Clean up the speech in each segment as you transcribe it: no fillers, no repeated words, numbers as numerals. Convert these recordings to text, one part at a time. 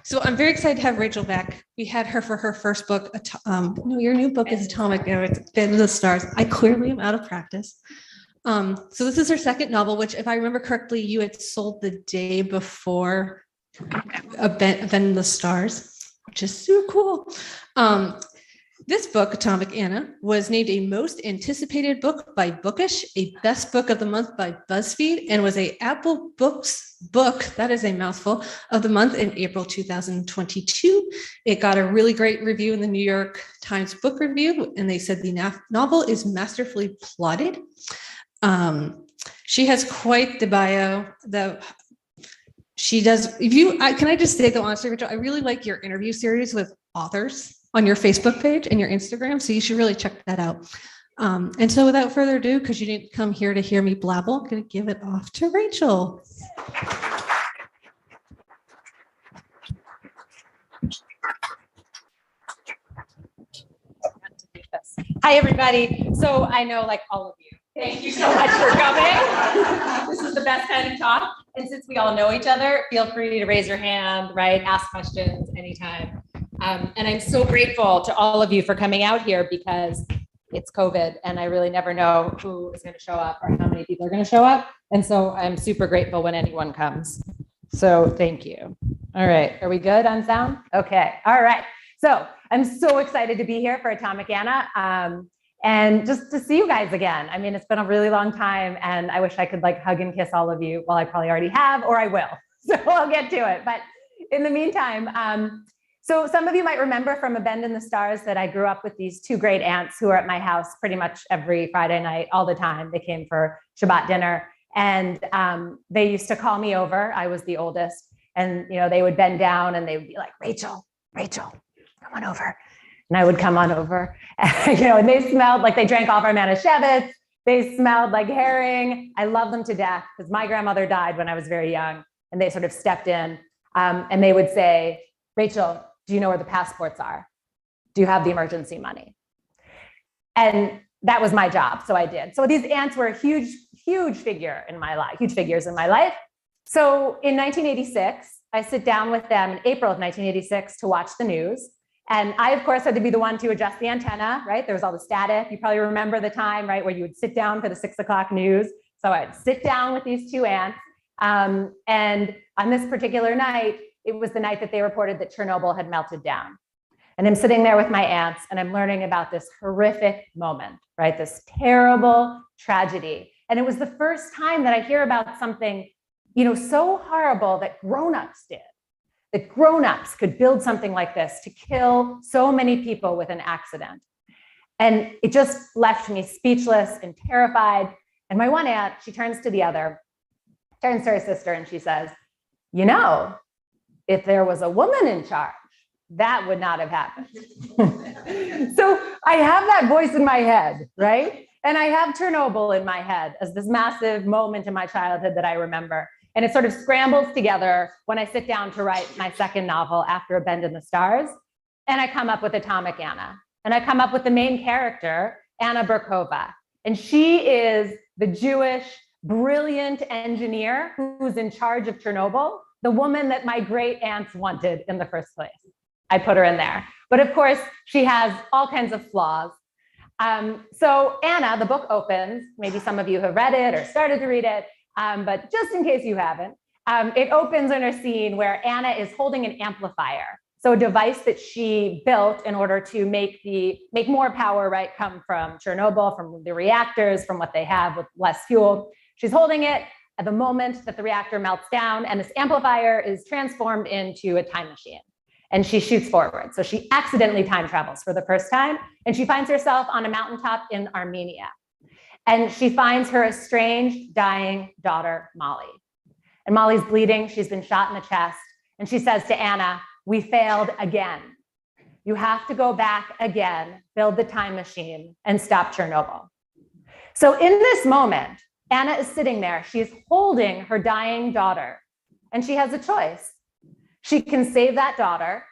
So I'm very excited to have Rachel back. We had her for her first book. No, your new book is Atomic. It's Bend in the Stars. I clearly am out of practice. So this is her second novel, which, if I remember correctly, you had sold the day before Bend in the Stars, which is super cool. This book, Atomic Anna, was named a most anticipated book by Bookish, a best book of the month by BuzzFeed, and was a Apple Books book, that is a mouthful, of the month in April 2022. It got a really great review in the New York Times Book Review, and they said the novel is masterfully plotted. She has quite the bio. She does. Can I just say though, honestly, Rachel, I really like your interview series with authors on your Facebook page and your Instagram. So you should really check that out. And so without further ado, because you didn't come here to hear me blabble, I'm going to give it off to Rachel. Hi, everybody. So I know like all of you. Thank you so much for coming. This is the best kind of talk. And since we all know each other, feel free to raise your hand, right? Ask questions anytime. And I'm so grateful to all of you for coming out here because it's COVID and I really never know who is going to show up or how many people are going to show up. And so I'm super grateful when anyone comes. So thank you. All right. Are we good on sound? Okay. All right. So I'm so excited to be here for Atomic Anna. And just to see you guys again. I mean, it's been a really long time and I wish I could like hug and kiss all of you. Well, I probably already have, or I will. So I'll get to it. But in the meantime, so some of you might remember from A Bend in the Stars that I grew up with these two great aunts who are at my house pretty much every Friday night, all the time. They came for Shabbat dinner and they used to call me over. I was the oldest and, you know, they would bend down and they would be like, Rachel, come on over. And I would come on over, you know, and they smelled like they drank off our Manischewitz. They smelled like herring. I love them to death because my grandmother died when I was very young and they sort of stepped in and they would say, Rachel, do you know where the passports are? Do you have the emergency money? And that was my job, so I did. So these aunts were a huge figures in my life. So in 1986, I sit down with them in April of 1986 to watch the news. And I, of course, had to be the one to adjust the antenna, right? There was all the static. You probably remember the time, right, where you would sit down for the 6 o'clock news. So I'd sit down with these two aunts. And on this particular night, it was the night that they reported that Chernobyl had melted down. And I'm sitting there with my aunts and I'm learning about this horrific moment, right? This terrible tragedy. And it was the first time that I hear about something, you know, so horrible that grown-ups did. That grown-ups could build something like this to kill so many people with an accident. And it just left me speechless and terrified. And my one aunt, she turns to the other, turns to her sister and she says, you know, if there was a woman in charge, that would not have happened. So I have that voice in my head, right? And I have Chernobyl in my head as this massive moment in my childhood that I remember. And it sort of scrambles together when I sit down to write my second novel after A Bend in the Stars. And I come up with Atomic Anna. And I come up with the main character, Anna Burkova. And she is the Jewish, brilliant engineer who's in charge of Chernobyl, the woman that my great aunts wanted in the first place. I put her in there. But of course, she has all kinds of flaws. So Anna, the book opens, maybe some of you have read it or started to read it, but just in case you haven't, it opens in a scene where Anna is holding an amplifier. So a device that she built in order to make more power, right, come from Chernobyl, from the reactors, from what they have with less fuel. She's holding it at the moment that the reactor melts down, and this amplifier is transformed into a time machine. And she shoots forward. So she accidentally time travels for the first time, and she finds herself on a mountaintop in Armenia. And she finds her estranged, dying daughter, Molly. And Molly's bleeding. She's been shot in the chest. And she says to Anna, we failed again. You have to go back again, build the time machine, and stop Chernobyl. So in this moment, Anna is sitting there. She's holding her dying daughter. And she has a choice. She can save that daughter,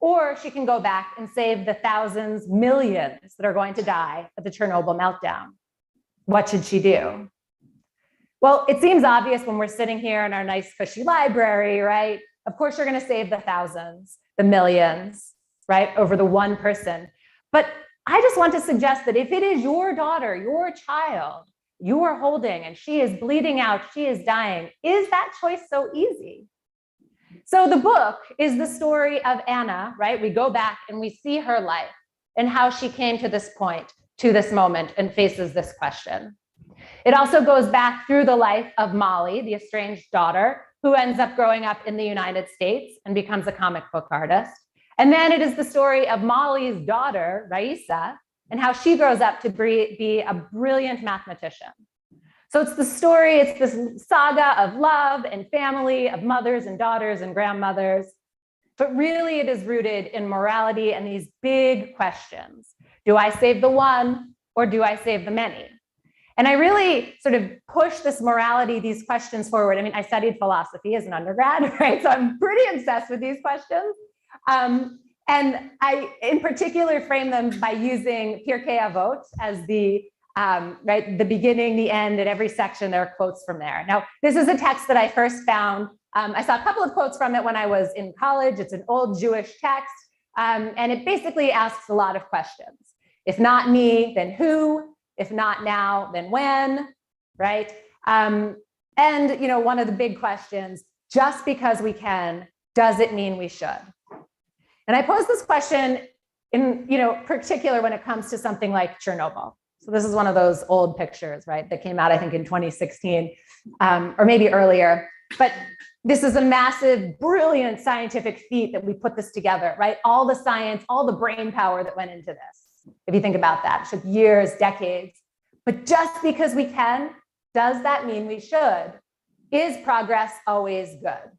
or she can go back and save the thousands, millions that are going to die at the Chernobyl meltdown. What should she do? Well, it seems obvious when we're sitting here in our nice, cushy library, right? Of course, you're going to save the thousands, the millions, right, over the one person. But I just want to suggest that if it is your daughter, your child, you are holding and she is bleeding out, she is dying, is that choice so easy? So the book is the story of Anna, right? We go back and we see her life and how she came to this point, to this moment, and faces this question. It also goes back through the life of Molly, the estranged daughter, who ends up growing up in the United States and becomes a comic book artist. And then it is the story of Molly's daughter, Raisa, and how she grows up to be a brilliant mathematician. So it's the story, it's this saga of love and family, of mothers and daughters and grandmothers. But really it is rooted in morality and these big questions. Do I save the one or do I save the many? And I really sort of push this morality, these questions forward. I mean, I studied philosophy as an undergrad, right? So I'm pretty obsessed with these questions. And I, in particular, frame them by using Pirkei Avot as the right, the beginning, the end, at every section, there are quotes from there. Now, this is a text that I first found. I saw a couple of quotes from it when I was in college. It's an old Jewish text, and it basically asks a lot of questions. If not me, then who? If not now, then when, right? And you know, one of the big questions, just because we can, does it mean we should? And I pose this question in, you know, particular when it comes to something like Chernobyl. So this is one of those old pictures, right, that came out, I think, in 2016, or maybe earlier. But this is a massive, brilliant scientific feat that we put this together, right? All the science, all the brain power that went into this. If you think about that, it took years, decades. But just because we can, does that mean we should? Is progress always good?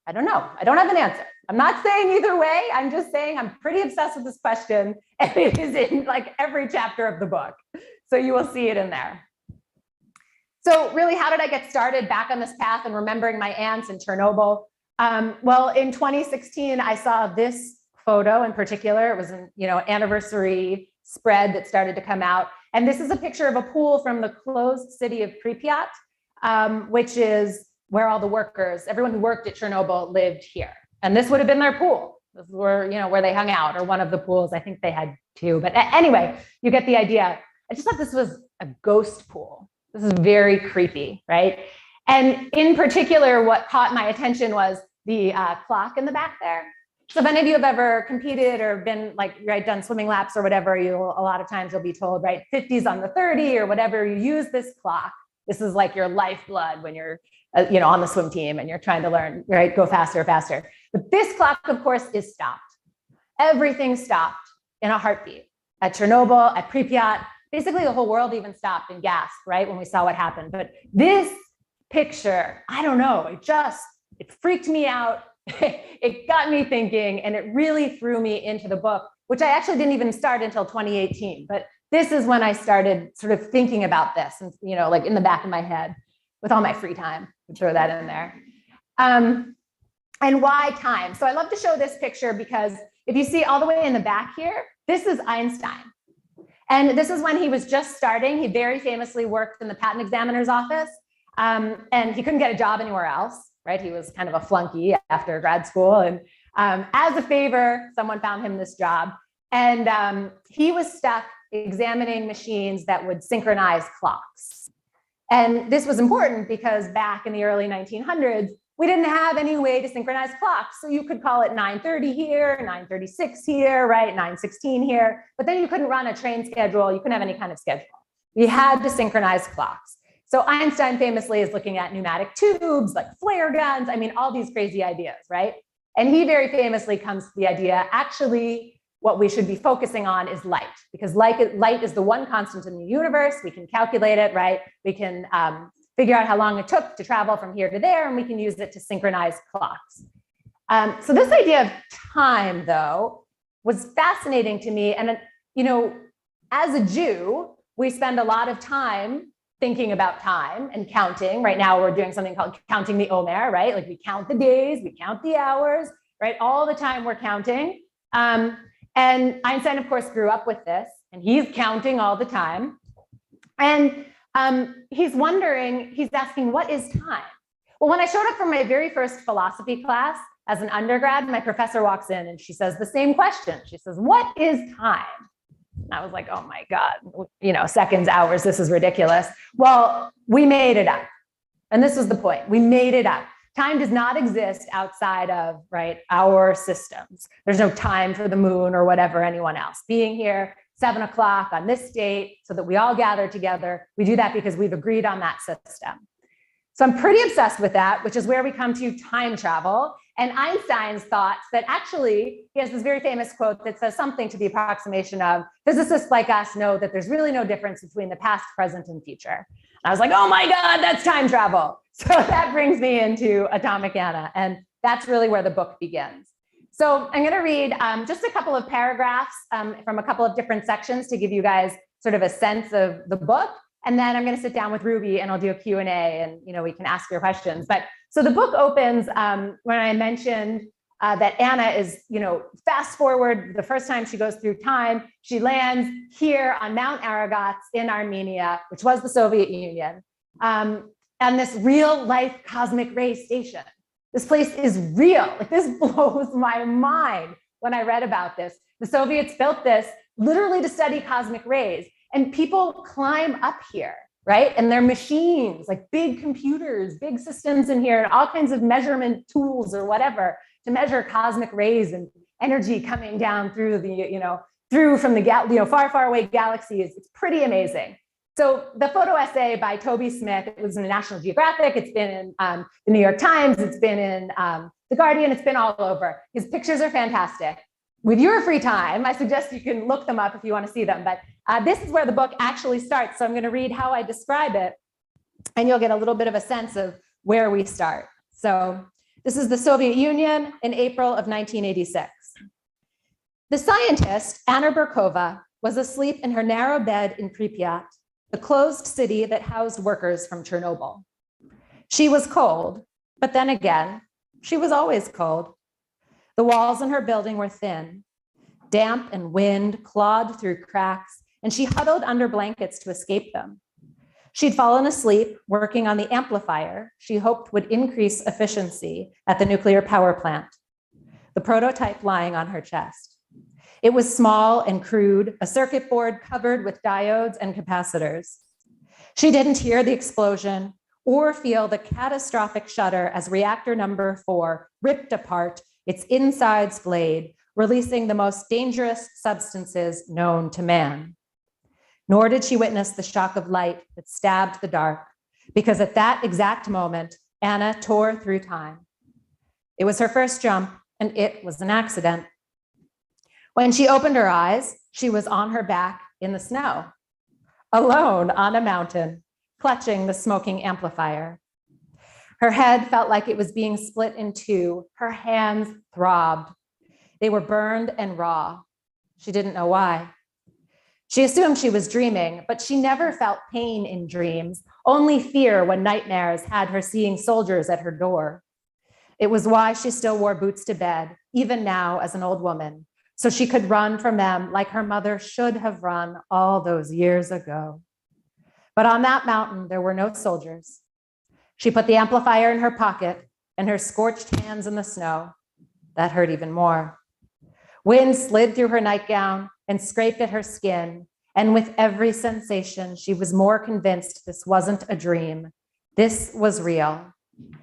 I don't know. I don't have an answer. I'm not saying either way. I'm just saying I'm pretty obsessed with this question, and it is in like every chapter of the book. So you will see it in there. So really, how did I get started back on this path and remembering my aunts in Chernobyl? Well, in 2016, I saw this photo in particular. It was an anniversary spread that started to come out. And this is a picture of a pool from the closed city of Pripyat, which is where all the workers, everyone who worked at Chernobyl lived here. And this would have been their pool. This is where they hung out, or one of the pools. I think they had two, but anyway, you get the idea. I just thought this was a ghost pool. This is very creepy, right? And in particular, what caught my attention was the clock in the back there. So if any of you have ever competed or been done swimming laps or whatever, a lot of times you'll be told, right, 50s on the 30 or whatever, you use this clock. This is like your lifeblood when you're on the swim team and you're trying to learn, right, go faster, faster. But this clock, of course, is stopped. Everything stopped in a heartbeat. At Chernobyl, at Pripyat, basically the whole world even stopped and gasped, right, when we saw what happened. But this picture, I don't know, it freaked me out. It got me thinking, and it really threw me into the book, which I actually didn't even start until 2018. But this is when I started sort of thinking about this, and like in the back of my head with all my free time. I'd throw that in there. And why time? So I love to show this picture because if you see all the way in the back here, this is Einstein. And this is when he was just starting. He very famously worked in the patent examiner's office, and he couldn't get a job anywhere else, right? He was kind of a flunky after grad school. And as a favor, someone found him this job. And he was stuck examining machines that would synchronize clocks. And this was important because back in the early 1900s, we didn't have any way to synchronize clocks. So you could call it 9:30 here, 9:36 here, right? 9:16 here, but then you couldn't run a train schedule. You couldn't have any kind of schedule. You had to synchronize clocks. So Einstein famously is looking at pneumatic tubes, like flare guns. I mean, all these crazy ideas, right? And he very famously comes to the idea, actually, what we should be focusing on is light, because light is the one constant in the universe. We can calculate it, right? We can figure out how long it took to travel from here to there, and we can use it to synchronize clocks. So this idea of time, though, was fascinating to me. And, as a Jew, we spend a lot of time thinking about time and counting. Right now, we're doing something called counting the Omer, right? Like we count the days, we count the hours, right? All the time we're counting. And Einstein, of course, grew up with this, and he's counting all the time. And he's asking, what is time? Well, when I showed up for my very first philosophy class as an undergrad, my professor walks in and she says the same question. She says, "What is time?" And I was like, oh my God, seconds, hours, this is ridiculous. Well, we made it up. And this was the point. We made it up. Time does not exist outside of, our systems. There's no time for the moon or whatever, anyone else. Being here, 7 o'clock on this date, so that we all gather together. We do that because we've agreed on that system. So I'm pretty obsessed with that, which is where we come to time travel and Einstein's thoughts that actually, he has this very famous quote that says something to the approximation of, physicists like us know that there's really no difference between the past, present, and future. And I was like, oh my God, that's time travel. So that brings me into Atomic Anna. And that's really where the book begins. So I'm going to read just a couple of paragraphs from a couple of different sections to give you guys sort of a sense of the book. And then I'm going to sit down with Ruby and I'll do a Q&A and, we can ask your questions. But so the book opens when I mentioned that Anna is, fast forward the first time she goes through time, she lands here on Mount Aragats in Armenia, which was the Soviet Union, and this real life cosmic ray station. This place is real. Like, this blows my mind when I read about this. The Soviets built this literally to study cosmic rays. And people climb up here, right? And they're machines, like big computers, big systems in here, and all kinds of measurement tools or whatever to measure cosmic rays and energy coming down through the, through from the far, far away galaxies. It's pretty amazing. So the photo essay by Toby Smith, it was in the National Geographic. It's been in the New York Times. It's been in The Guardian. It's been all over. His pictures are fantastic. With your free time, I suggest you can look them up if you want to see them. But this is where the book actually starts. So I'm going to read how I describe it, and you'll get a little bit of a sense of where we start. So this is the Soviet Union in April of 1986. The scientist, Anna Burkova, was asleep in her narrow bed in Pripyat, the closed city that housed workers from Chernobyl. She was cold, but then again, she was always cold. The walls in her building were thin. Damp and wind clawed through cracks, and she huddled under blankets to escape them. She'd fallen asleep working on the amplifier she hoped would increase efficiency at the nuclear power plant, the prototype lying on her chest. It was small and crude, a circuit board covered with diodes and capacitors. She didn't hear the explosion or feel the catastrophic shudder as reactor number 4 ripped apart, its insides flayed, releasing the most dangerous substances known to man. Nor did she witness the shock of light that stabbed the dark, because at that exact moment, Anna tore through time. It was her first jump, and it was an accident. When she opened her eyes, she was on her back in the snow, alone on a mountain, clutching the smoking amplifier. Her head felt like it was being split in two. Her hands throbbed. They were burned and raw. She didn't know why. She assumed she was dreaming, but she never felt pain in dreams, only fear when nightmares had her seeing soldiers at her door. It was why she still wore boots to bed, even now as an old woman, so she could run from them like her mother should have run all those years ago. But on that mountain, there were no soldiers. She put the amplifier in her pocket and her scorched hands in the snow. That hurt even more. Wind slid through her nightgown and scraped at her skin. And with every sensation, she was more convinced this wasn't a dream. This was real.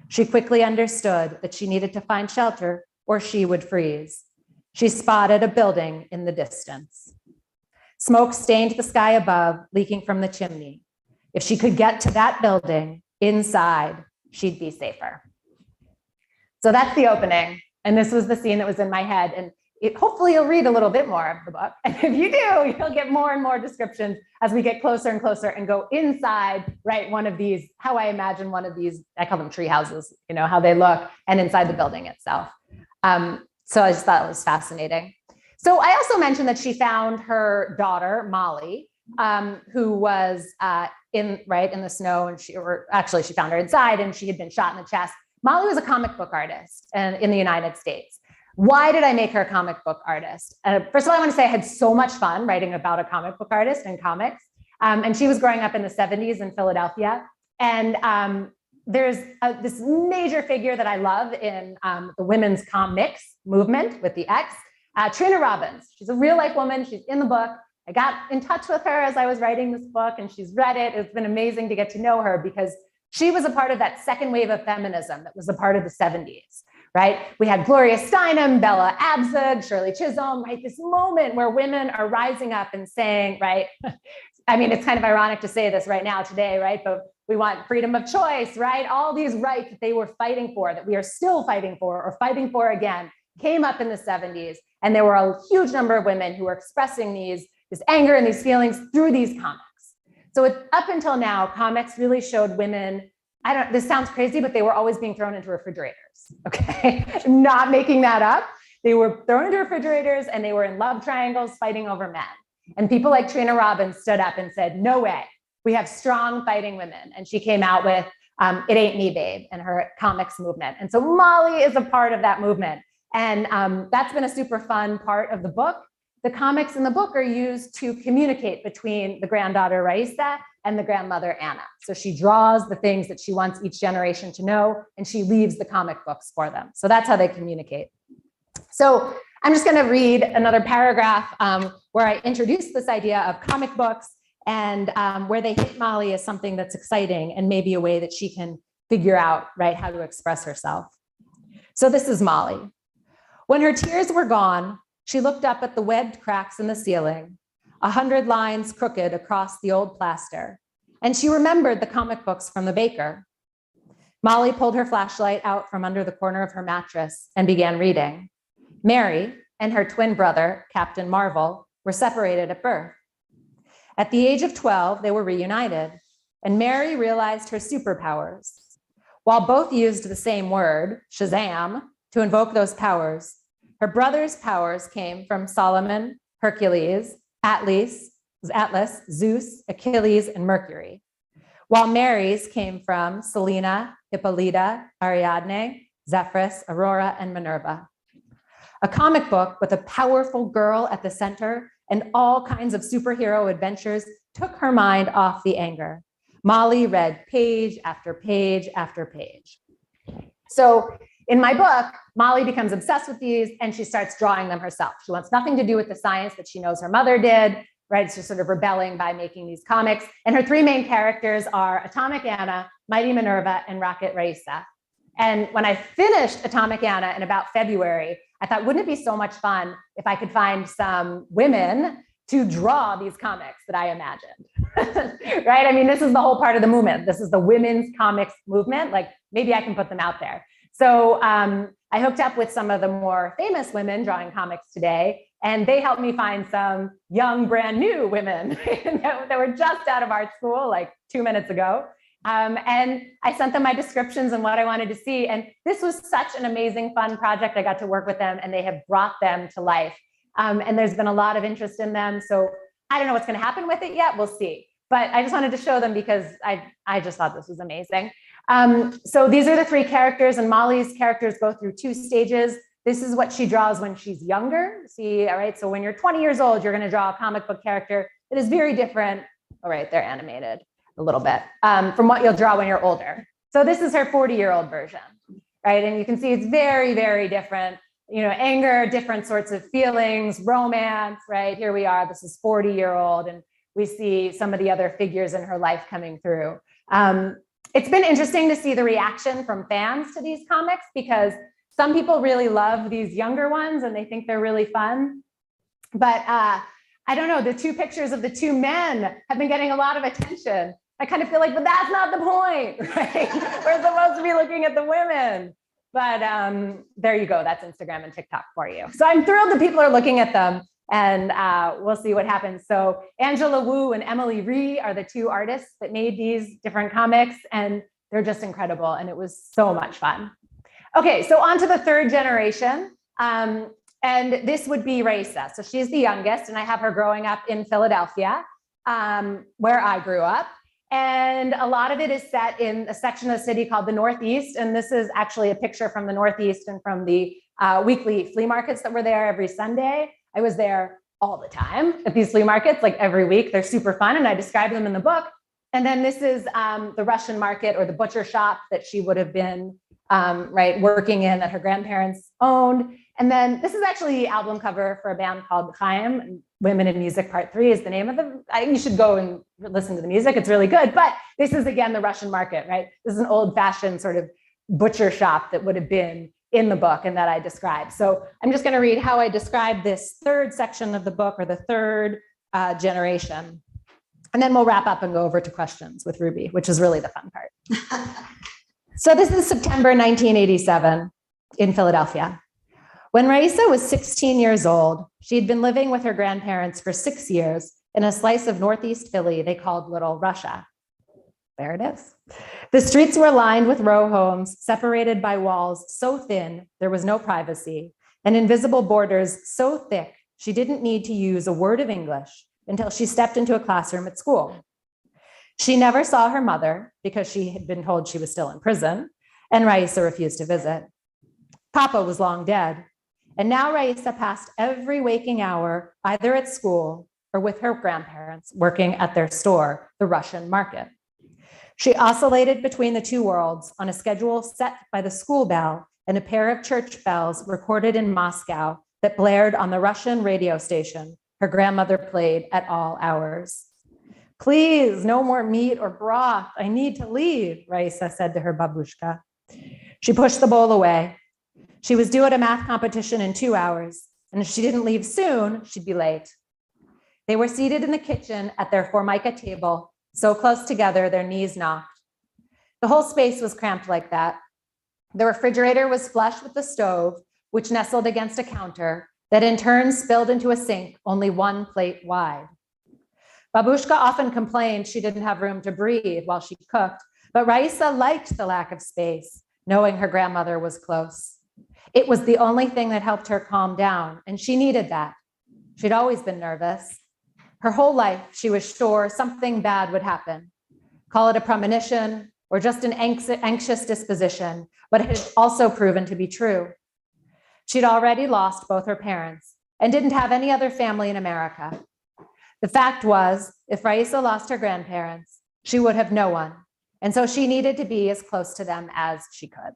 She quickly understood that she needed to find shelter or she would freeze. She spotted a building in the distance. Smoke stained the sky above, leaking from the chimney. If she could get to that building, inside, she'd be safer. So that's the opening. And this was the scene that was in my head. And hopefully you'll read a little bit more of the book. And if you do, you'll get more and more descriptions as we get closer and closer and go inside, right, one of these, how I imagine one of these, I call them tree houses, how they look, and inside the building itself. So I just thought it was fascinating. So I also mentioned that she found her daughter, Molly, who was in the snow, and she found her inside, and she had been shot in the chest. Molly was a comic book artist in the United States. Why did I make her a comic book artist? First of all, I want to say I had so much fun writing about a comic book artist and comics. And she was growing up in the 70s in Philadelphia. And there's this major figure that I love in the women's comics movement with the X, Trina Robbins. She's a real life woman. She's in the book. I got in touch with her as I was writing this book, and she's read it. It's been amazing to get to know her because she was a part of that second wave of feminism that was a part of the 70s, right? We had Gloria Steinem, Bella Abzug, Shirley Chisholm, right? This moment where women are rising up and saying, right? I mean, it's kind of ironic to say this right now today, right? But we want freedom of choice, right? All these rights that they were fighting for, that we are still fighting for or fighting for again, came up in the 70s. And there were a huge number of women who were expressing this anger and these feelings through these comics. So up until now, comics really showed women, this sounds crazy, but they were always being thrown into refrigerators, okay? Not making that up. They were thrown into refrigerators and they were in love triangles fighting over men. And people like Trina Robbins stood up and said, no way, we have strong fighting women. And she came out with It Ain't Me, Babe, and her comics movement. And so Molly is a part of that movement. And that's been a super fun part of the book. The comics in the book are used to communicate between the granddaughter Raisa and the grandmother Anna. So she draws the things that she wants each generation to know, and she leaves the comic books for them. So that's how they communicate. So I'm just going to read another paragraph where I introduce this idea of comic books and where they hit Molly as something that's exciting and maybe a way that she can figure out, right, how to express herself. So this is Molly. When her tears were gone, she looked up at the webbed cracks in the ceiling, 100 lines crooked across the old plaster, and she remembered the comic books from the baker. Molly pulled her flashlight out from under the corner of her mattress and began reading. Mary and her twin brother, Captain Marvel, were separated at birth. At the age of 12, they were reunited, and Mary realized her superpowers. While both used the same word, Shazam, to invoke those powers, her brother's powers came from Solomon, Hercules, Atlas, Zeus, Achilles, and Mercury, while Mary's came from Selena, Hippolyta, Ariadne, Zephyrus, Aurora, and Minerva. A comic book with a powerful girl at the center and all kinds of superhero adventures took her mind off the anger. Molly read page after page after page. So in my book, Molly becomes obsessed with these and she starts drawing them herself. She wants nothing to do with the science that she knows her mother did, right? She's sort of rebelling by making these comics. And her three main characters are Atomic Anna, Mighty Minerva, and Rocket Raisa. And when I finished Atomic Anna in about February, I thought, wouldn't it be so much fun if I could find some women to draw these comics that I imagined, right? I mean, this is the whole part of the movement. This is the women's comics movement. Like maybe I can put them out there. So I hooked up with some of the more famous women drawing comics today, and they helped me find some young, brand new women that were just out of art school like 2 minutes ago. And I sent them my descriptions and what I wanted to see. And this was such an amazing, fun project. I got to work with them and they have brought them to life. And there's been a lot of interest in them. So I don't know what's going to happen with it yet. We'll see. But I just wanted to show them because I just thought this was amazing. So these are the three characters, and Molly's characters go through 2 stages. This is what she draws when she's younger. See, all right, so when you're 20 years old, you're going to draw a comic book character that is very different. All right, they're animated a little bit from what you'll draw when you're older. So this is her 40-year-old version, right? And you can see it's very, very different. You know, anger, different sorts of feelings, romance, right? Here we are. This is 40-year-old, and we see some of the other figures in her life coming through. It's been interesting to see the reaction from fans to these comics because some people really love these younger ones and they think they're really fun. But I don't know, the 2 pictures of the 2 men have been getting a lot of attention. I kind of feel like, but that's not the point, right? We're supposed to be looking at the women. But there you go. That's Instagram and TikTok for you. So I'm thrilled that people are looking at them, and we'll see what happens. So Angela Wu and Emily Ree are the 2 artists that made these different comics, and they're just incredible. And it was so much fun. Okay, so on to the 3rd generation. And this would be Raisa. So she's the youngest, and I have her growing up in Philadelphia, where I grew up. And a lot of it is set in a section of the city called the Northeast. And this is actually a picture from the Northeast and from the weekly flea markets that were there every Sunday. I was there all the time at these flea markets, like every week. They're super fun. And I describe them in the book. And then this is the Russian market or the butcher shop that she would have been working in, that her grandparents owned. And then this is actually the album cover for a band called Chaim. Women in Music Part 3 is the name of the, you should go and listen to the music. It's really good. But this is, again, the Russian market, right? This is an old fashioned sort of butcher shop that would have been in the book and that I described. So I'm just going to read how I describe this third section of the book, or the third generation. And then we'll wrap up and go over to questions with Ruby, which is really the fun part. So this is September 1987 in Philadelphia. When Raisa was 16 years old, she'd been living with her grandparents for 6 years in a slice of Northeast Philly they called Little Russia. There it is. The streets were lined with row homes, separated by walls so thin there was no privacy, and invisible borders so thick she didn't need to use a word of English until she stepped into a classroom at school. She never saw her mother because she had been told she was still in prison, and Raisa refused to visit. Papa was long dead, and now Raisa passed every waking hour either at school or with her grandparents working at their store, the Russian market. She oscillated between the two worlds on a schedule set by the school bell and a pair of church bells recorded in Moscow that blared on the Russian radio station her grandmother played at all hours. Please, no more meat or broth. I need to leave, Raisa said to her babushka. She pushed the bowl away. She was due at a math competition in 2 hours, and if she didn't leave soon, she'd be late. They were seated in the kitchen at their formica table, so close together their knees knocked. The whole space was cramped like that. The refrigerator was flush with the stove, which nestled against a counter that in turn spilled into a sink only 1 plate wide. Babushka often complained she didn't have room to breathe while she cooked, but Raisa liked the lack of space, knowing her grandmother was close. It was the only thing that helped her calm down, and she needed that. She'd always been nervous. Her whole life, she was sure something bad would happen. Call it a premonition or just an anxious disposition, but it had also proven to be true. She'd already lost both her parents and didn't have any other family in America. The fact was, if Raisa lost her grandparents, she would have no one. And so she needed to be as close to them as she could.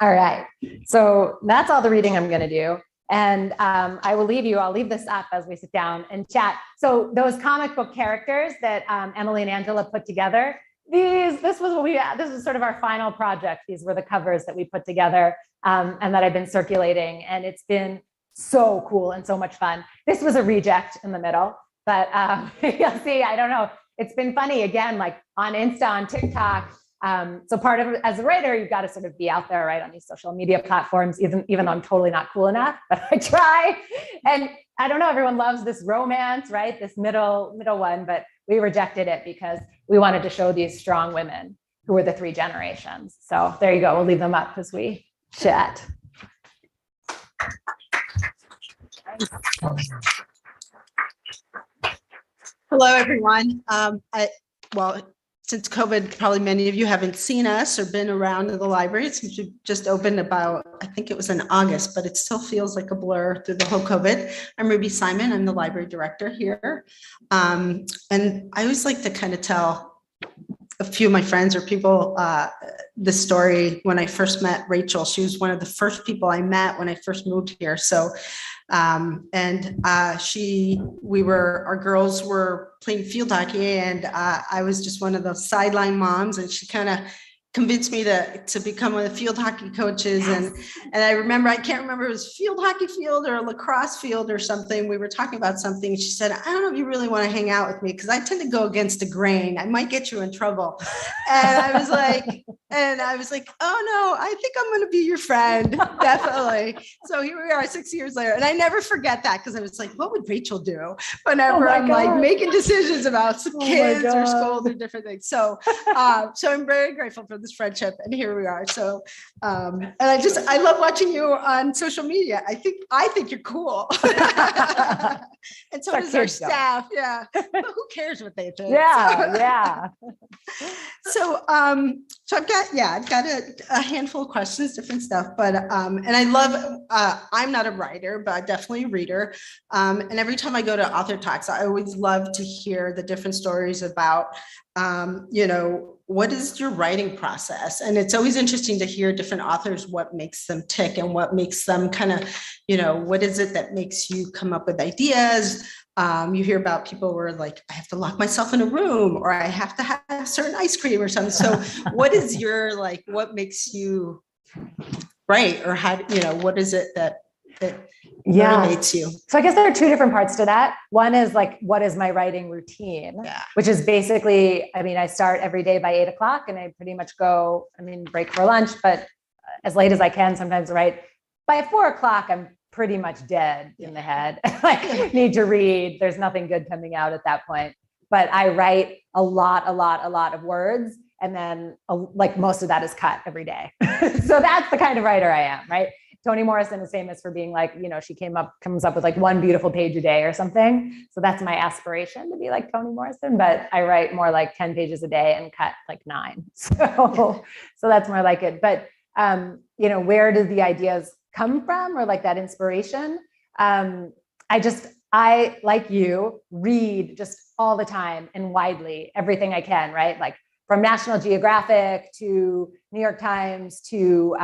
All right, so that's all the reading I'm gonna do. And I will leave you, I'll leave this up as we sit down and chat. So those comic book characters that Emily and Angela put together, this was sort of our final project. These were the covers that we put together and that I've been circulating. And it's been so cool and so much fun. This was a reject in the middle, but you'll see, I don't know. It's been funny, again, like on Insta, on TikTok. So part of it, as a writer, you've got to sort of be out there, right, on these social media platforms, even though I'm totally not cool enough, but I try. And I don't know, everyone loves this romance, right? This middle one, but we rejected it because we wanted to show these strong women who were the 3 generations. So there you go. We'll leave them up as we chat. Hello, everyone. Since COVID, probably many of you haven't seen us or been around in the library. It's just opened about, I think it was in August, but it still feels like a blur through the whole COVID. I'm Ruby Simon. I'm the library director here. And I always like to kind of tell a few of my friends or people the story when I first met Rachel. She was one of the first people I met when I first moved here. So our girls were playing field hockey, and I was just one of those sideline moms, and she kind of convinced me to become one of the field hockey coaches. Yes. And I remember, I can't remember if it was field hockey field or a lacrosse field or something. We were talking about something. And she said, I don't know if you really want to hang out with me because I tend to go against the grain. I might get you in trouble. And I was like, oh no, I think I'm going to be your friend. Definitely. So here we are 6 years later. And I never forget that because I was like, what would Rachel do whenever I'm like making decisions about kids or schools or different things. So I'm very grateful for this friendship, and here we are. So, and I love watching you on social media. I think you're cool. And so does our staff. Yeah. But who cares what they think? Yeah. So, so I've got a handful of questions, different stuff, but, and I love, I'm not a writer, but definitely a reader. And every time I go to author talks, I always love to hear the different stories about, what is your writing process? And it's always interesting to hear different authors, what makes them tick and what makes them kind of, what is it that makes you come up with ideas? You hear about people who are like, I have to lock myself in a room, or I have to have certain ice cream or something. So what is your, what makes you write, or how, what is it that motivates you? So I guess there are two different parts to that. One is what is my writing routine, which is basically, I start every day by 8:00 and I pretty much go, break for lunch, but as late as I can, sometimes write by 4:00. I'm pretty much dead in the head. Need to read. There's nothing good coming out at that point, but I write a lot of words. And then most of that is cut every day. So that's the kind of writer I am, right? Toni Morrison is famous for being she comes up with one beautiful page a day or something. So that's my aspiration, to be like Toni Morrison, but I write more 10 pages a day and cut 9. So that's more like it. But, where do the ideas come from, or that inspiration? I, like you, read just all the time and widely, everything I can, right? From National Geographic to New York Times to,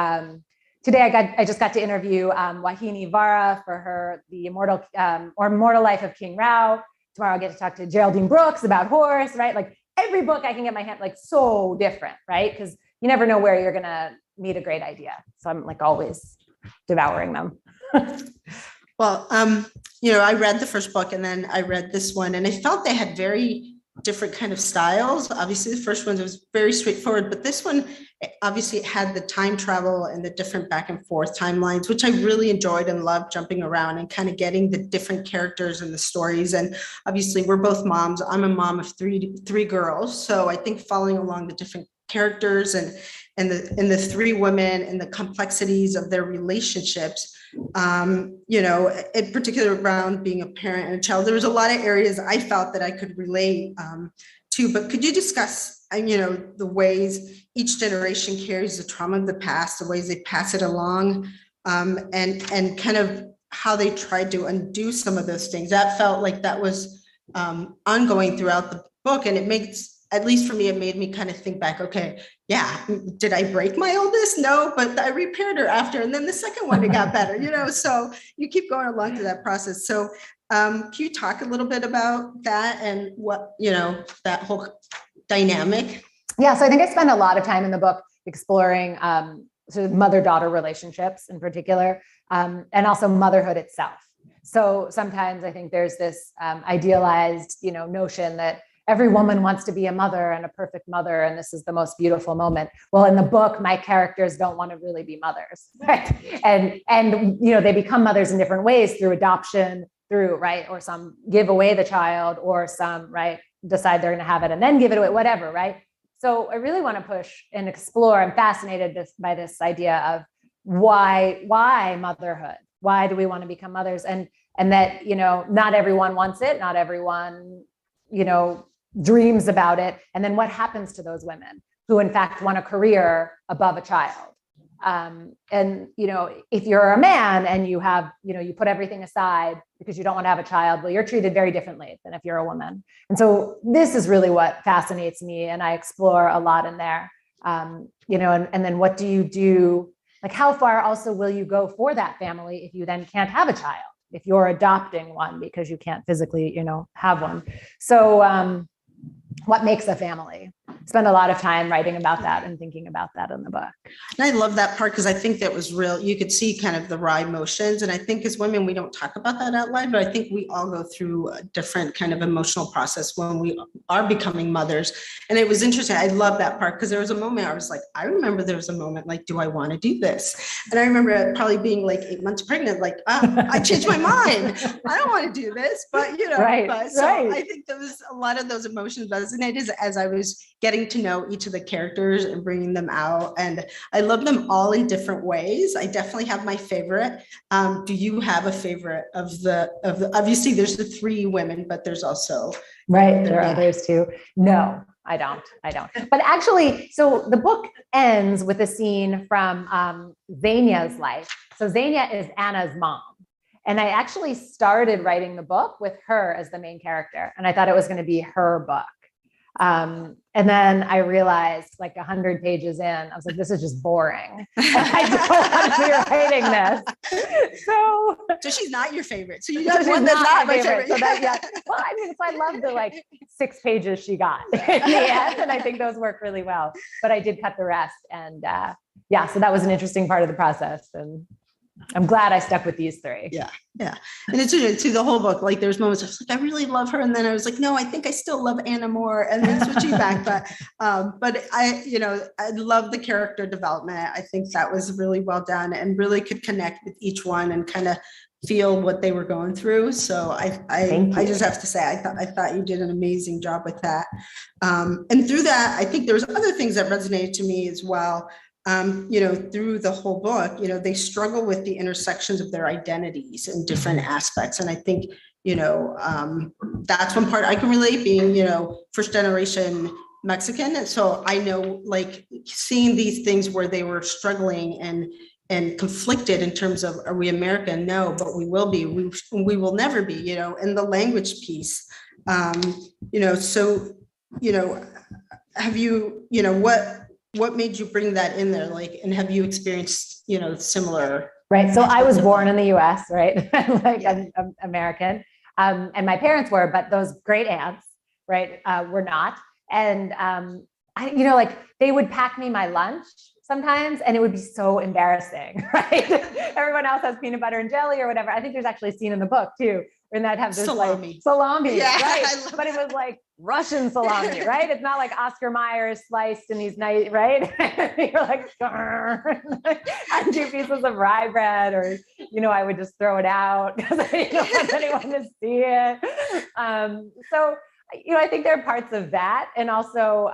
today I just got to interview Wahini Vara for the Immortal Life of King Rao. Tomorrow I'll get to talk to Geraldine Brooks about horse, right? Every book I can get my hand, so different, right? Because you never know where you're gonna meet a great idea. So I'm always devouring them. Well, I read the first book and then I read this one, and I felt they had very different kind of styles. Obviously the first one was very straightforward, but this one obviously had the time travel and the different back and forth timelines, which I really enjoyed and loved, jumping around and kind of getting the different characters and the stories. And obviously we're both moms. I'm a mom of three girls. So I think following along the different characters and the three women and the complexities of their relationships, in particular around being a parent and a child, there was a lot of areas I felt that I could relate to. But could you discuss, the ways each generation carries the trauma of the past, the ways they pass it along, and kind of how they tried to undo some of those things? That felt like that was ongoing throughout the book, and it makes, at least for me, it made me kind of think back, okay, yeah, did I break my oldest? No, but I repaired her after. And then the second one, it got better, so you keep going along through that process. So can you talk a little bit about that and what, that whole dynamic? Yeah, so I think I spend a lot of time in the book exploring sort of mother-daughter relationships in particular, and also motherhood itself. So sometimes I think there's this idealized, notion that every woman wants to be a mother and a perfect mother, and this is the most beautiful moment. Well, in the book, my characters don't want to really be mothers, right? And they become mothers in different ways, through adoption, right? Or some give away the child, or some, right, decide they're going to have it and then give it away, whatever, right? So I really want to push and explore. I'm fascinated by this idea of why motherhood? Why do we want to become mothers? And that, not everyone wants it. Not everyone, dreams about it. And then what happens to those women who in fact want a career above a child? And, if you're a man and you have, you put everything aside because you don't want to have a child, well, you're treated very differently than if you're a woman. And so this is really what fascinates me. And I explore a lot in there, and then what do you do? How far also will you go for that family if you then can't have a child, if you're adopting one because you can't physically, have one? So, what makes a family? Spend a lot of time writing about that and thinking about that in the book. And I love that part because I think that was real. You could see kind of the raw emotions. And I think as women, we don't talk about that out loud, but I think we all go through a different kind of emotional process when we are becoming mothers. And it was interesting. I love that part because there was a moment I was like, I remember there was a moment do I want to do this? And I remember probably being 8 months pregnant, I changed my mind. I don't want to do this, but right, so I think there was a lot of those emotions resonated as I was getting to know each of the characters and bringing them out. And I love them all in different ways. I definitely have my favorite. Do you have a favorite of the, obviously there's the three women, but there's also. Right. There are others too. No, I don't. But actually, so the book ends with a scene from Xenia's life. So Xenia is Anna's mom. And I actually started writing the book with her as the main character. And I thought it was going to be her book. And then I realized, like 100 pages in, I was like, this is just boring. I don't want to be writing this. So she's not your favorite. So you so got one that's not my favorite. So that, yeah. Well, I mean, so I love the like 6 pages she got in the end, and I think those work really well. But I did cut the rest, and yeah, so that was an interesting part of the process, and I'm glad I stuck with these 3. Yeah. And it's to the whole book. Like there's moments I was like, I really love her. And then I was like, no, I think I still love Anna more, and then switching back. But I love the character development. I think that was really well done and really could connect with each one and kind of feel what they were going through. So I just have to say, I thought you did an amazing job with that. And through that, I think there was other things that resonated to me as well. Through the whole book, they struggle with the intersections of their identities in different aspects. And I think, that's one part I can relate, being, first generation Mexican. And so I know, like, seeing these things where they were struggling and conflicted in terms of, are we American? No, but we will be, we will never be, and the language piece, have you, what made you bring that in there? Like, and have you experienced, similar? Right. So I was born in the US, right? I'm American. And my parents were, but those great aunts, right, were not. And, they would pack me my lunch sometimes, and it would be so embarrassing, right? Everyone else has peanut butter and jelly or whatever. I think there's actually a scene in the book too, and that have this salami, right? But it was like Russian salami, right? It's not like Oscar Mayer sliced in these nice, right? You're like, and 2 pieces of rye bread, or I would just throw it out because I didn't want anyone to see it. So I think there are parts of that, and also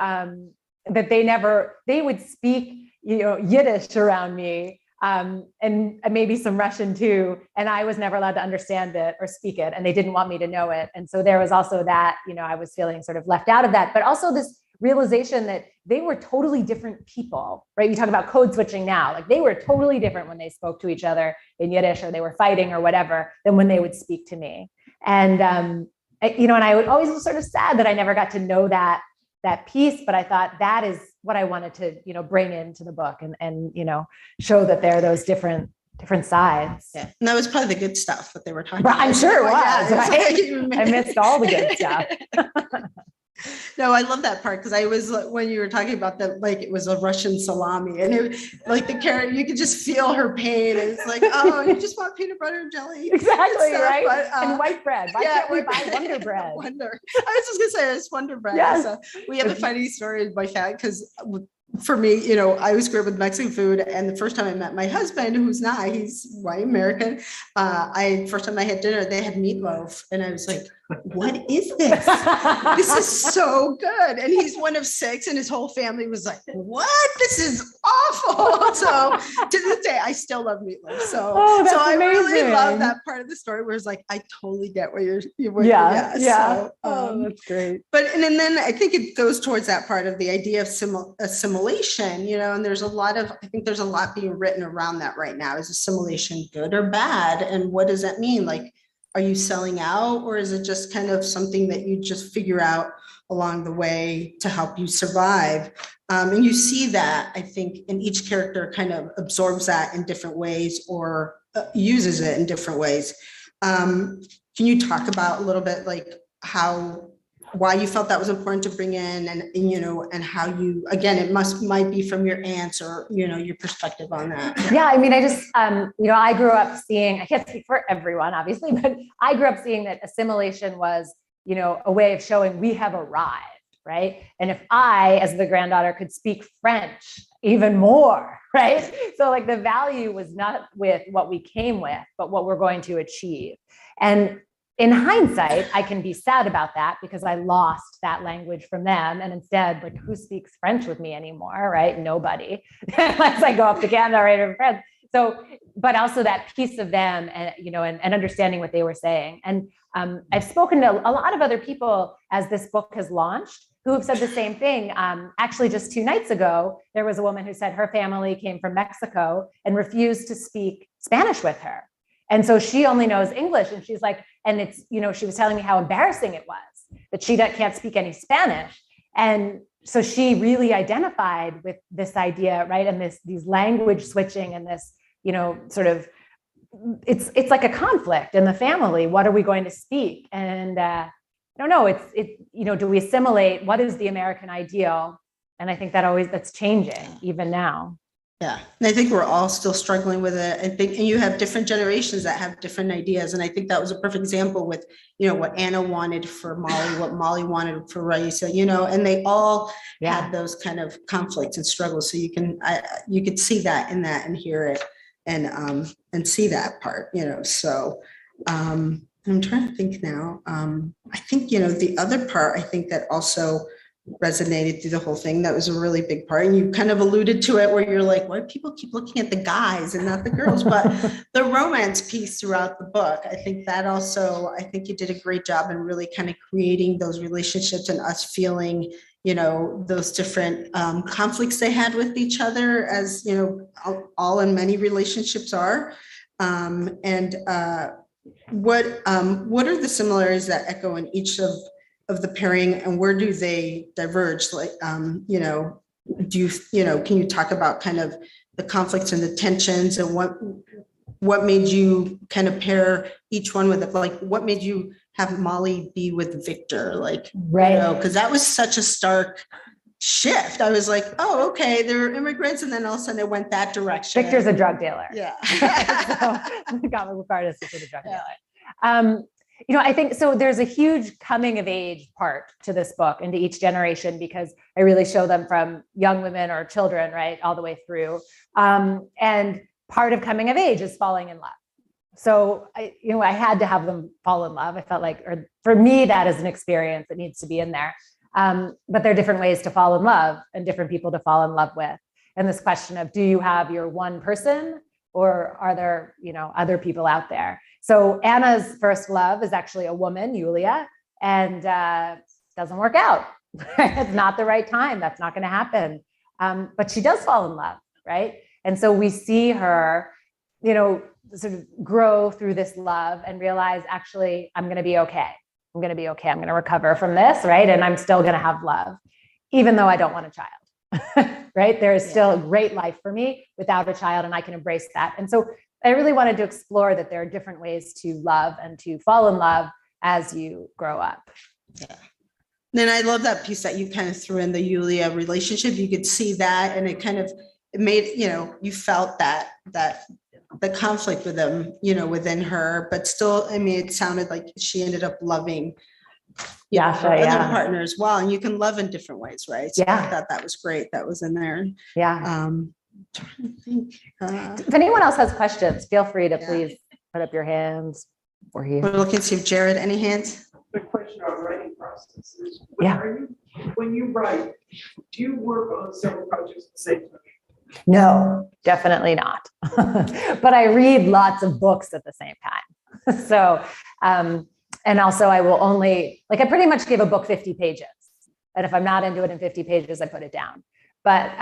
that they would speak Yiddish around me. And maybe some Russian too. And I was never allowed to understand it or speak it, and they didn't want me to know it. And so there was also that, I was feeling sort of left out of that, but also this realization that they were totally different people, right? You talk about code switching now, like they were totally different when they spoke to each other in Yiddish, or they were fighting or whatever, than when they would speak to me. And, and I would always was sort of sad that I never got to know that piece, but I thought that is what I wanted to, bring into the book and show that there are those different sides. Yeah. And that was probably the good stuff that they were talking about. I'm sure it was. Yeah, right? I missed all the good stuff. No, I love that part, because I was, when you were talking about that, like it was a Russian salami, and it, like the carrot, you could just feel her pain. And it's like, oh, you just want peanut butter and jelly. Exactly, stuff, right? But, and white bread. Why can't we buy Wonder Bread? Wonder. I was just gonna say it's Wonder Bread. Yes. So we have a funny story about that, because for me, I always grew up with Mexican food, and the first time I met my husband, he's white American, first time I had dinner, they had meatloaf, and I was like, what is this? This is so good. And he's one of 6, and his whole family was like, what? This is awful. So to this day, I still love meatloaf. So I really love that part of the story where it's like, I totally get what you're Yeah. So, that's great. But, and then I think it goes towards that part of the idea of assimilation, and there's a lot being written around that right now. Is assimilation good or bad? And what does that mean? Like, are you selling out, or is it just kind of something that you just figure out along the way to help you survive? And you see that, I think, in each character kind of absorbs that in different ways, or uses it in different ways. Can you talk about a little bit like why you felt that was important to bring in, and how you, again, it might be from your aunts, or, your perspective on that. Yeah. I mean, I just, I grew up seeing, I can't speak for everyone, obviously, but I grew up seeing that assimilation was, a way of showing we have arrived, right? And if I, as the granddaughter, could speak French even more, right? So like the value was not with what we came with, but what we're going to achieve. And in hindsight, I can be sad about that because I lost that language from them. And instead, like, who speaks French with me anymore, right? Nobody, unless I go up to Canada, right, or France. So, but also that piece of them and, you know, and understanding what they were saying. And I've spoken to a lot of other people as this book has launched who have said the same thing. Actually, just 2 nights ago, there was a woman who said her family came from Mexico and refused to speak Spanish with her. And so she only knows English. And she's like, and it's, you know, she was telling me how embarrassing it was that she can't speak any Spanish. And so she really identified with this idea, right? And these language switching and this, you know, sort of, it's like a conflict in the family. What are we going to speak? And I don't know, you know, do we assimilate? What is the American ideal? And I think that's changing even now. Yeah. And I think we're all still struggling with it. I think, and you have different generations that have different ideas. And I think that was a perfect example with, you know, what Anna wanted for Molly, what Molly wanted for Raisa, you know, and they all had those kind of conflicts and struggles. So you could see that in that and hear it and see that part, you know. So I'm trying to think now. I think, you know, the other part, I think that also resonated through the whole thing. That was a really big part. And you kind of alluded to it where you're like, why do people keep looking at the guys and not the girls? But the romance piece throughout the book, I think that also, I think you did a great job in really kind of creating those relationships and us feeling, you know, those different conflicts they had with each other, as, you know, all in many relationships are. What are the similarities that echo in each of the pairing, and where do they diverge? Like, you know, can you talk about kind of the conflicts and the tensions, and what made you kind of pair each one with it? Like, what made you have Molly be with Victor? Like, right. You know, because that was such a stark shift. I was like, oh, okay, they're immigrants, and then all of a sudden it went that direction. Victor's a drug dealer. Yeah. So got regarded as a drug dealer. You know, I think so. There's a huge coming of age part to this book and to each generation, because I really show them from young women or children, right, all the way through. And part of coming of age is falling in love. So I had to have them fall in love. I felt like, or for me, that is an experience that needs to be in there. But there are different ways to fall in love and different people to fall in love with. And this question of, do you have your one person, or are there, you know, other people out there? So Anna's first love is actually a woman, Yulia, and doesn't work out. It's not the right time. That's not going to happen. But she does fall in love, right? And so we see her, you know, sort of grow through this love and realize, actually, I'm going to be okay. I'm going to be okay. I'm going to recover from this, right? And I'm still going to have love, even though I don't want a child, right? There is still a great life for me without a child, and I can embrace that. And so I really wanted to explore that there are different ways to love and to fall in love as you grow up. Yeah. Then I love that piece that you kind of threw in, the Yulia relationship. You could see that, and it made, you know, you felt that the conflict with them, you know, within her, but still, I mean, it sounded like she ended up loving her other partner as well. And you can love in different ways, right? So I thought that was great. That was in there. Yeah. Trying to think. If anyone else has questions, feel free to please put up your hands. We're here. We're looking to see if Jared, any hands? The question on writing processes. Yeah. When you write, do you work on several projects at the same time? No, definitely not. But I read lots of books at the same time. So, and also I will only, like, I pretty much give a book 50 pages. And if I'm not into it in 50 pages, I put it down. But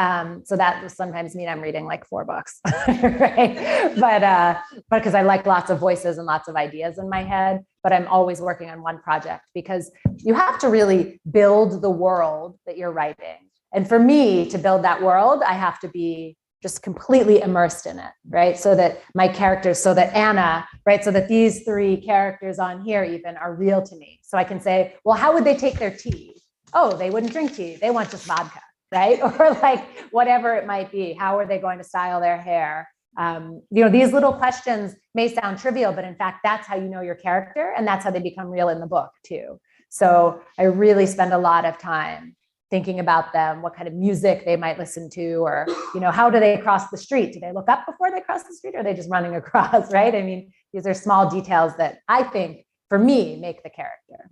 so that will sometimes mean I'm reading like 4 books, right? But because I like lots of voices and lots of ideas in my head, but I'm always working on one project, because you have to really build the world that you're writing. And for me to build that world, I have to be just completely immersed in it, right? So that my characters, so that Anna, right? So that these 3 characters on here even are real to me. So I can say, well, how would they take their tea? Oh, they wouldn't drink tea. They want just vodka. Right? Or like whatever it might be. How are they going to style their hair? You know, these little questions may sound trivial, but in fact, that's how you know your character, and that's how they become real in the book too. So I really spend a lot of time thinking about them, what kind of music they might listen to, or, you know, how do they cross the street? Do they look up before they cross the street, or are they just running across, right? I mean, these are small details that I think for me, make the character.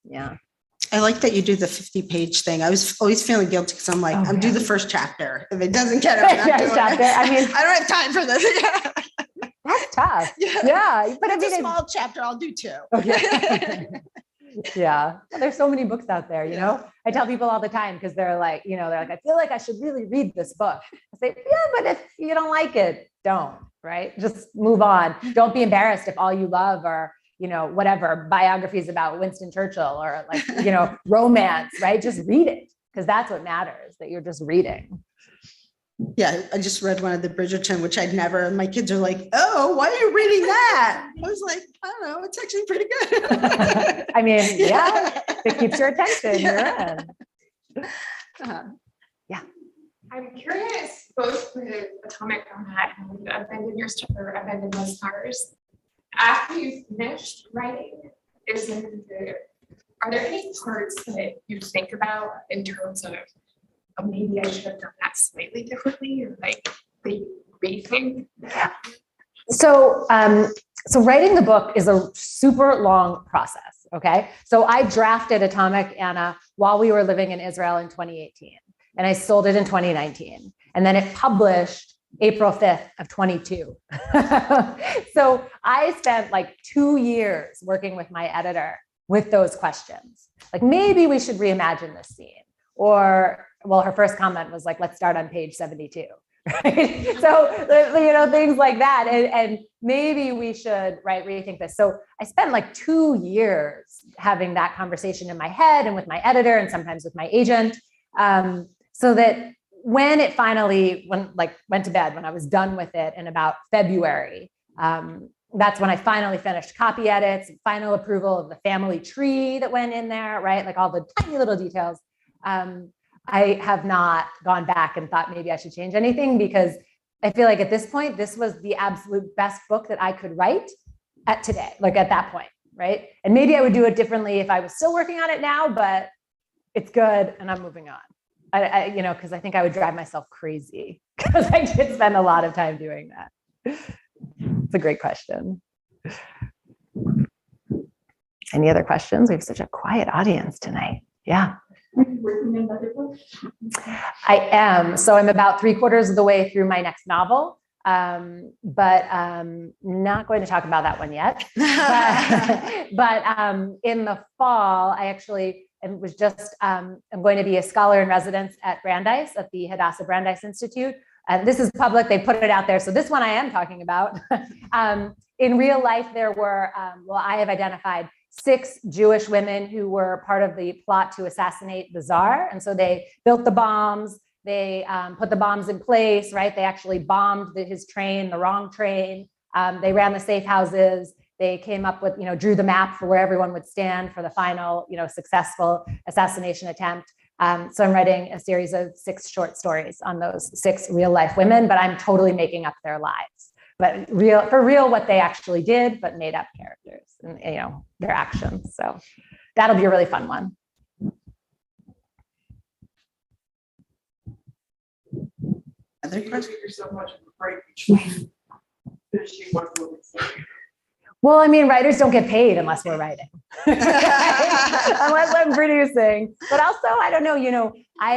Yeah. I like that you do the 50-page thing. I was always feeling guilty because I'm like, I'm do the first chapter. If it doesn't get it, I'm not doing Chapter. it. I mean, I don't have time for this. that's tough. Yeah. Yeah. But I It's mean, a small chapter. I'll do two. Okay. Yeah. There's so many books out there, you know, I tell people all the time, because they're like, I feel like I should really read this book. I say, yeah, but if you don't like it, don't, right? Just move on. Don't be embarrassed if all you love are, whatever, biographies about Winston Churchill or like, romance, right? Just read it, because that's what matters, that you're just reading. Yeah, I just read one of the Bridgerton, which I'd never, and my kids are like, oh, why are you reading that? I was like, I don't know, it's actually pretty good. I mean, yeah, it keeps your attention. Yeah. You're in. I'm curious, both with Atomic Nomad and Abandon the Stars. After you finished writing, are there any parts that you think about in terms of, oh, maybe I should have done that slightly differently, or like the rethink? So writing the book is a super long process. Okay. So I drafted Atomic Anna while we were living in Israel in 2018, and I sold it in 2019. And then it published April 5th of 22. So I spent like 2 years working with my editor with those questions. Like, maybe we should reimagine this scene. Or, well, her first comment was like, let's start on page 72. Right? So, things like that. And maybe we should, rethink this. So I spent like 2 years having that conversation in my head and with my editor and sometimes with my agent. So that when it finally went to bed, when I was done with it in about February, that's when I finally finished copy edits, final approval of the family tree that went in there, right? Like all the tiny little details. I have not gone back and thought maybe I should change anything, because I feel like at this point, this was the absolute best book that I could write at today, like at that point, right? And maybe I would do it differently if I was still working on it now, but it's good and I'm moving on. Because I think I would drive myself crazy, because I did spend a lot of time doing that. It's a great question. Any other questions? We have such a quiet audience tonight. Yeah. Working on another book? I am. So I'm about 3/4 of the way through my next novel, but not going to talk about that one yet. But in the fall, I actually was just, I'm going to be a scholar in residence at Brandeis, at the Hadassah Brandeis Institute. And this is public, they put it out there. So this one I am talking about. In real life, there were, I have identified 6 Jewish women who were part of the plot to assassinate the Tsar. And so they built the bombs, they put the bombs in place, right? They actually bombed his train, the wrong train. They ran the safe houses. They came up with, drew the map for where everyone would stand for the final, successful assassination attempt. So I'm writing a series of 6 short stories on those 6 real life women, but I'm totally making up their lives. But for real, what they actually did, but made up characters and, their actions. So that'll be a really fun one. Other You questions? give yourself much of a break between finishing one book. Well, I mean, writers don't get paid unless we're writing, unless I'm producing. But also, I don't know, I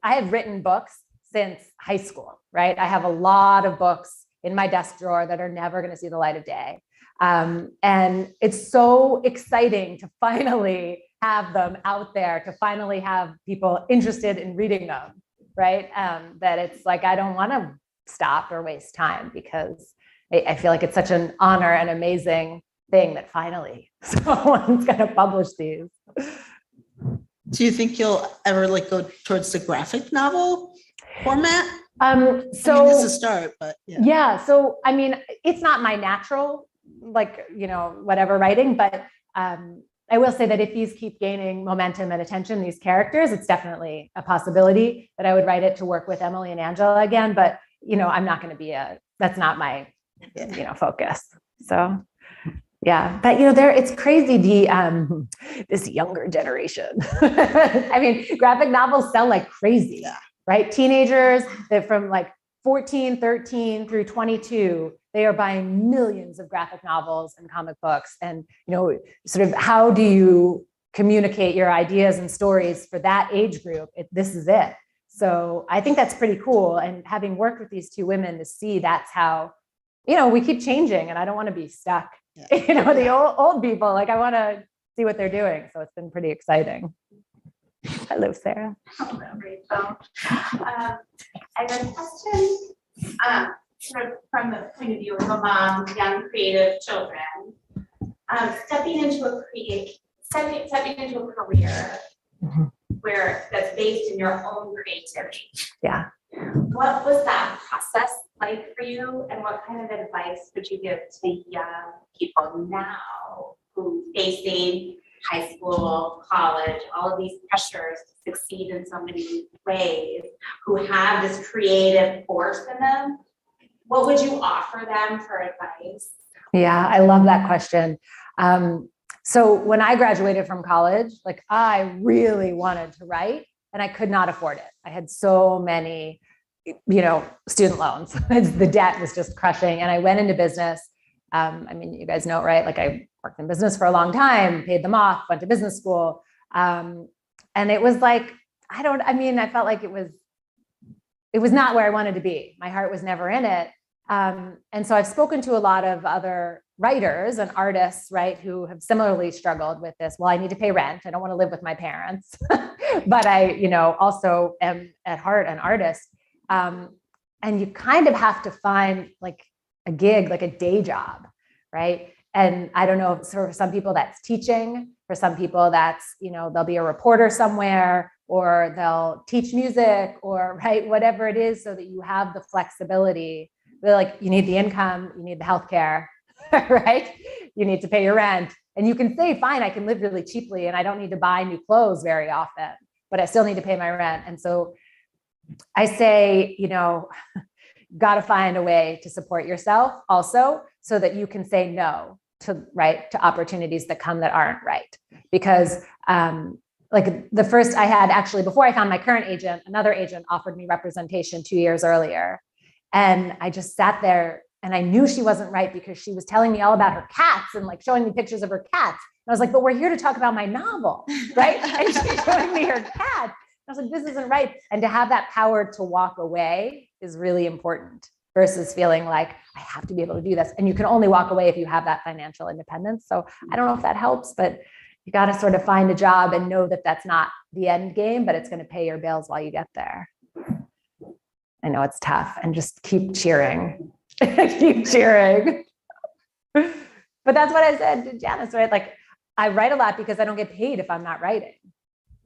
have written books since high school, right? I have a lot of books in my desk drawer that are never going to see the light of day. And it's so exciting to finally have them out there, to finally have people interested in reading them, right? That it's like, I don't want to stop or waste time, because I feel like it's such an honor and amazing thing that finally someone's going to publish these. Do you think you'll ever go towards the graphic novel format? This is a start, but yeah. So, I mean, it's not my natural, whatever writing, but I will say that if these keep gaining momentum and attention, these characters, it's definitely a possibility that I would write it to work with Emily and Angela again, but, I'm not going to be that's not my, focus. So, yeah, but it's crazy, this younger generation. I mean, graphic novels sell like crazy, right? Teenagers that from 14, 13 through 22, they are buying millions of graphic novels and comic books. And, sort of how do you communicate your ideas and stories for that age group? This is it. So I think that's pretty cool. And having worked with these two women to see that's how, we keep changing, and I don't want to be stuck, the old people, like I want to see what they're doing. So it's been pretty exciting. Hello, Sarah. Hello, Rachel. I have a question, sort of from the point of view of a mom, young creative children, stepping into a career where that's based in your own creativity. Yeah. What was that process like for you, and what kind of advice would you give to young people now who facing high school, college, all of these pressures to succeed in so many ways, who have this creative force in them? What would you offer them for advice? Yeah, I love that question. So when I graduated from college, like I really wanted to write and I could not afford it. I had so many, student loans. The debt was just crushing. And I went into business. You guys know, right? Like I worked in business for a long time, paid them off, went to business school. And it was like, I felt like it was not where I wanted to be. My heart was never in it. And so I've spoken to a lot of other writers and artists, right, who have similarly struggled with this. Well, I need to pay rent. I don't want to live with my parents, but I, also am at heart an artist. And you kind of have to find like a gig, like a day job, right? And I don't know, for some people that's teaching, for some people that's, they'll be a reporter somewhere, or they'll teach music, or right, whatever it is, so that you have the flexibility. But like you need the income, you need the healthcare, right? You need to pay your rent, and you can say, fine, I can live really cheaply and I don't need to buy new clothes very often, but I still need to pay my rent. And so I say, got to find a way to support yourself also, so that you can say no to opportunities that come that aren't right. Because like the first I had, actually, before I found my current agent, another agent offered me representation 2 years earlier. And I just sat there and I knew she wasn't right, because she was telling me all about her cats and like showing me pictures of her cats. And I was like, but we're here to talk about my novel, right? And she's showing me her cats. I was like, this isn't right. And to have that power to walk away is really important, versus feeling like I have to be able to do this. And you can only walk away if you have that financial independence. So I don't know if that helps, but you got to sort of find a job and know that that's not the end game, but it's going to pay your bills while you get there. I know it's tough, and just keep cheering, keep cheering. But that's what I said to Janice, right? Like I write a lot because I don't get paid if I'm not writing.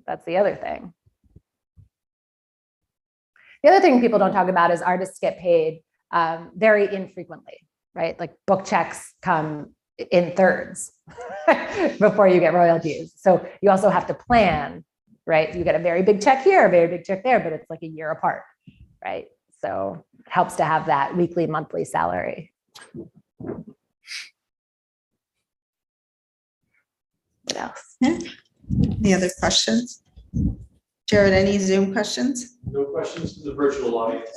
That's the other thing. The other thing people don't talk about is artists get paid very infrequently, right? Like book checks come in thirds before you get royalties. So you also have to plan, right? You get a very big check here, a very big check there, but it's like a year apart, right? So it helps to have that weekly, monthly salary. What else? Any other questions? Jared, any Zoom questions? No questions to the virtual audience.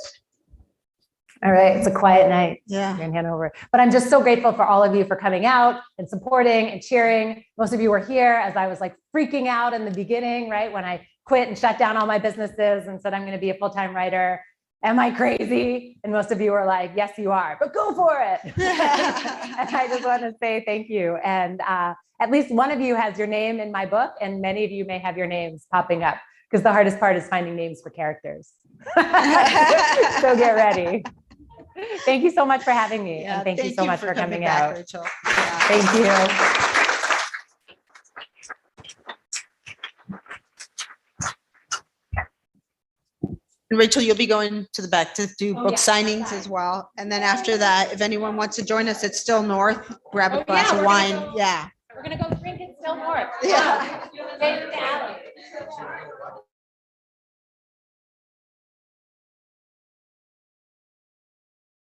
All right, it's a quiet night Yeah. here in Hanover. But I'm just so grateful for all of you for coming out and supporting and cheering. Most of you were here as I was like freaking out in the beginning, right? When I quit and shut down all my businesses and said, I'm going to be a full-time writer. Am I crazy? And most of you were like, yes, you are, but go for it. And I just want to say thank you. And at least one of you has your name in my book, and many of you may have your names popping up, because the hardest part is finding names for characters. So get ready. Thank you so much for having me. Yeah, and thank you so much for coming back, out. Rachel. Yeah. Thank you. And Rachel, you'll be going to the back to do book yeah. signings as well. And then after that, if anyone wants to join us, it's still north, grab a Oh, glass yeah, of we're wine. gonna go- Yeah. We're going to go drink it still north. Yeah. Stay in the alley.